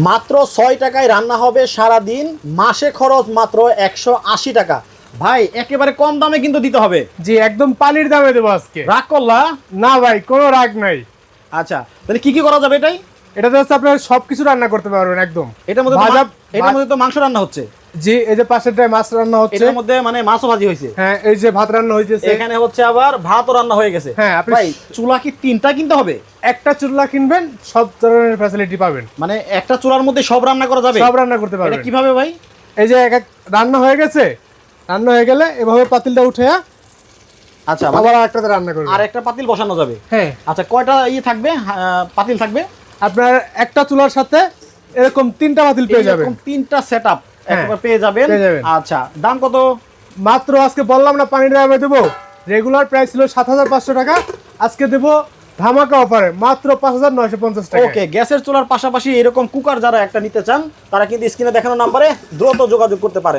মাত্র 6 টাকায় রান্না হবে সারা দিন, মাসে খরচ মাত্র 180 টাকা। ভাই একেবারে কম দামে কিন্তু দিতে হবে। জি একদম পানির দামে দেবো আজকে। রাগ করলা? না ভাই কোনো রাগ নাই। আচ্ছা তাহলে কি কি করা যাবে এটাই? এটাতে হচ্ছে আপনারা সবকিছু রান্না করতে পারবেন একদম। এটার মধ্যে ভাজা এটার মধ্যে তো মাংস রান্না হচ্ছে। জি এই যে পাশেরটায় মাছ রান্না হচ্ছে, এটার মধ্যে মানে মাছও ভাজি হয়েছে। হ্যাঁ এই যে ভাত রান্না হইতেছে, এখানে হচ্ছে আবার ভাতও রান্না হয়ে গেছে। হ্যাঁ আপনি ভাই চুলা কি 3টা কিনতে হবে? একটা চুলা কিনবেন সব ধরনের ফ্যাসিলিটি পাবেন, মানে একটা চুলার মধ্যে সব রান্না করা যাবে? সব রান্না করতে এটা পারবেন। কিভাবে ভাই? এই যে এক এক রান্না হয়ে গেছে, রান্না হয়ে গেলে এভাবে পাতিলটা উঠে আচ্ছা আবার আরেকটাতে রান্না করবেন। আর একটা পাতিল বসানো যাবে? হ্যাঁ আচ্ছা কয়টা থাকবে পাতিল থাকবে? আপনার একটা চুলার সাথে এরকম 3টা পাতিল পেয়ে যাবেন। এরকম 3টা সেটআপ একবার পেয়ে যাবেন। পেয়ে যাবেন। আচ্ছা দাম কত? মাত্র আজকে বললাম না পানির দামে দেবো, রেগুলার প্রাইস ছিল 7,500 টাকা, আজকে দেবো ধামাকা অফারে মাত্র 5,950 টাকা। ওকে, গ্যাসের চুলার পাশাপাশি এরকম কুকার যারা একটা নিতে চান তারা কিন্তু স্ক্রিনে দেখানো নম্বরে দ্রুত যোগাযোগ করতে পারেন।